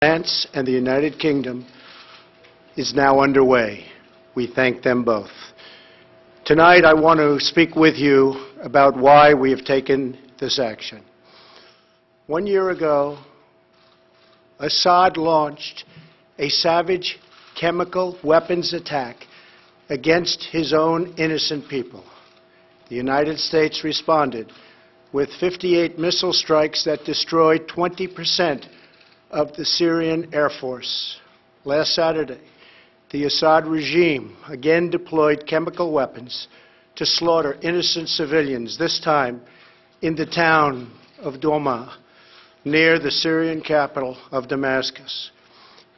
France and the United Kingdom is now underway. We thank them both. Tonight, I want to speak with you about why we have taken this action. 1 year ago, Assad launched a savage chemical weapons attack against his own innocent people. The United States responded with 58 missile strikes that destroyed 20% of the Syrian Air Force. Last Saturday, the Assad regime again deployed chemical weapons to slaughter innocent civilians, this time in the town of Douma, near the Syrian capital of Damascus.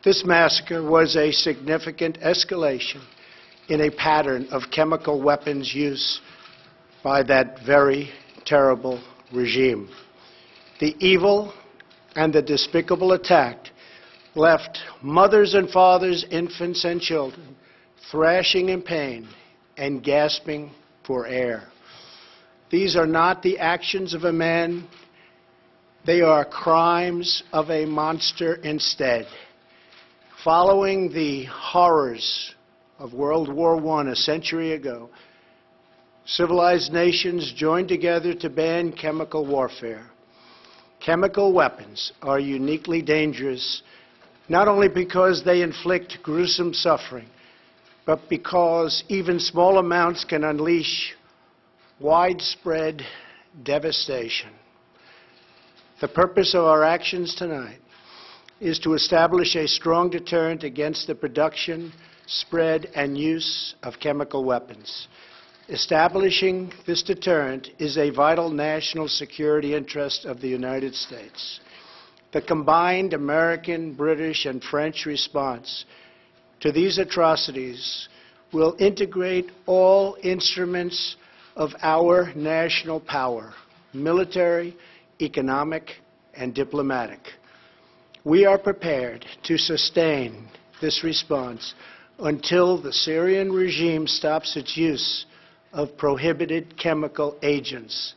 This massacre was a significant escalation in a pattern of chemical weapons use by that very terrible regime. The evil and the despicable attack left mothers and fathers, infants and children thrashing in pain and gasping for air. These are not the actions of a man. They are crimes of a monster instead. Following the horrors of World War I a century ago, civilized nations joined together to ban chemical warfare. Chemical weapons are uniquely dangerous, not only because they inflict gruesome suffering, but because even small amounts can unleash widespread devastation. The purpose of our actions tonight is to establish a strong deterrent against the production, spread, and use of chemical weapons. Establishing this deterrent is a vital national security interest of the United States. The combined American, British, and French response to these atrocities will integrate all instruments of our national power, military, economic, and diplomatic. We are prepared to sustain this response until the Syrian regime stops its use of prohibited chemical agents.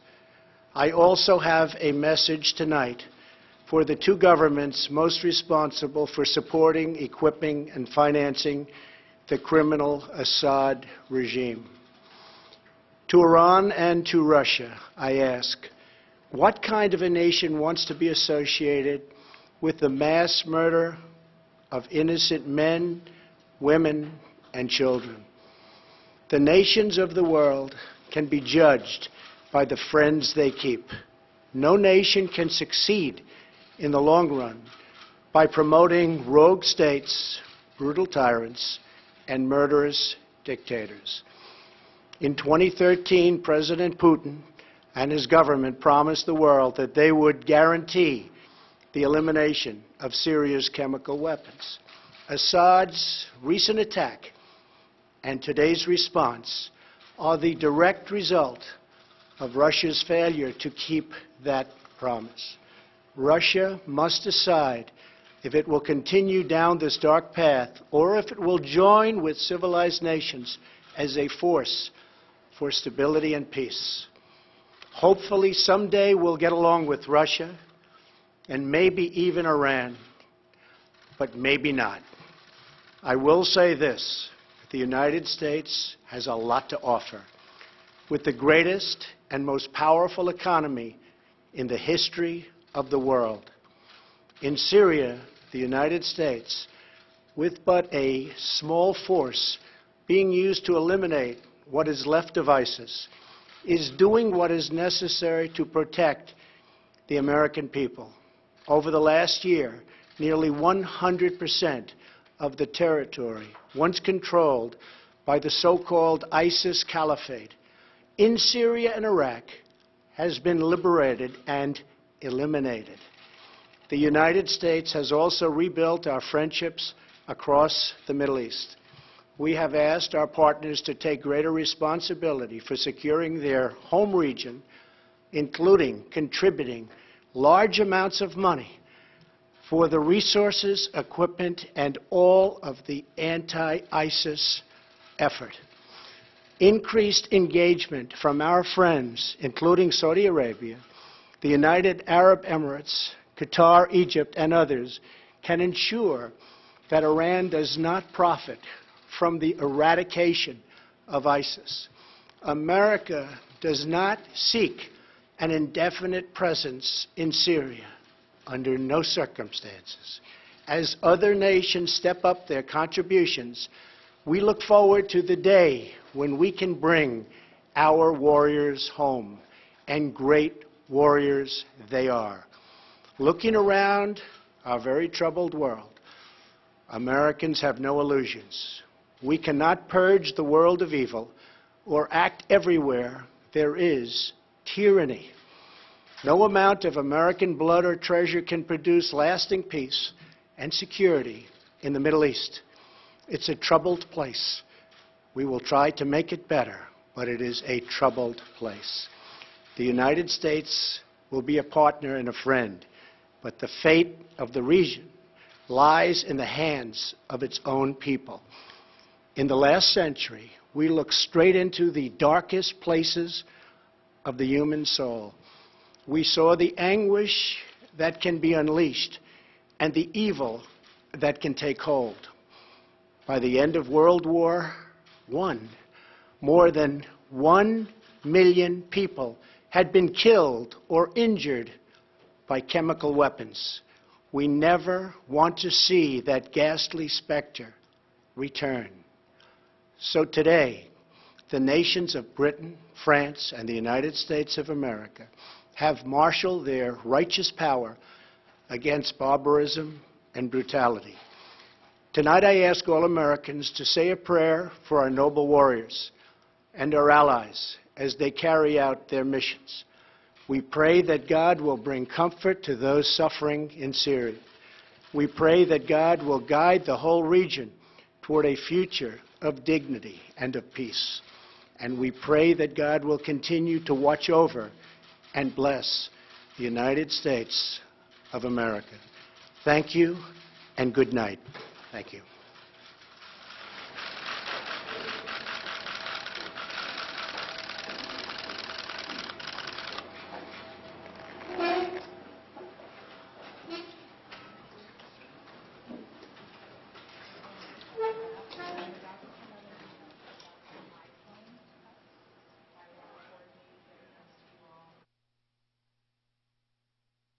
I also have a message tonight for the two governments most responsible for supporting, equipping, and financing the criminal Assad regime. To Iran and to Russia, I ask, what kind of a nation wants to be associated with the mass murder of innocent men, women, and children? The nations of the world can be judged by the friends they keep. No nation can succeed in the long run by promoting rogue states, brutal tyrants, and murderous dictators. In 2013, President Putin and his government promised the world that they would guarantee the elimination of Syria's chemical weapons. Assad's recent attack and today's response are the direct result of Russia's failure to keep that promise. Russia must decide if it will continue down this dark path or if it will join with civilized nations as a force for stability and peace. Hopefully, someday we'll get along with Russia and maybe even Iran, but maybe not. I will say this. The United States has a lot to offer. With the greatest and most powerful economy in the history of the world. In Syria, the United States, with but a small force being used to eliminate what is left of ISIS, is doing what is necessary to protect the American people. Over the last year, nearly 100% of the territory once controlled by the so-called ISIS Caliphate in Syria and Iraq has been liberated and eliminated. The United States has also rebuilt our friendships across the Middle East. We have asked our partners to take greater responsibility for securing their home region, including contributing large amounts of money for the resources, equipment, and all of the anti-ISIS effort. Increased engagement from our friends, including Saudi Arabia, the United Arab Emirates, Qatar, Egypt, and others, can ensure that Iran does not profit from the eradication of ISIS. America does not seek an indefinite presence in Syria under no circumstances. As other nations step up their contributions, we look forward to the day when we can bring our warriors home, and great warriors they are. Looking around our very troubled world, Americans have no illusions. We cannot purge the world of evil or act everywhere there is tyranny. No amount of American blood or treasure can produce lasting peace and security in the Middle East. It's a troubled place. We will try to make it better, but it is a troubled place. The United States will be a partner and a friend, but the fate of the region lies in the hands of its own people. In the last century, we looked straight into the darkest places of the human soul. We saw the anguish that can be unleashed and the evil that can take hold. By the end of World War I, more than 1 million people had been killed or injured by chemical weapons. We never want to see that ghastly specter return. So today, the nations of Britain, France, and the United States of America have marshaled their righteous power against barbarism and brutality. Tonight I ask all Americans to say a prayer for our noble warriors and our allies as they carry out their missions. We pray that God will bring comfort to those suffering in Syria. We pray that God will guide the whole region toward a future of dignity and of peace. And we pray that God will continue to watch over and bless the United States of America. Thank you and good night. Thank you.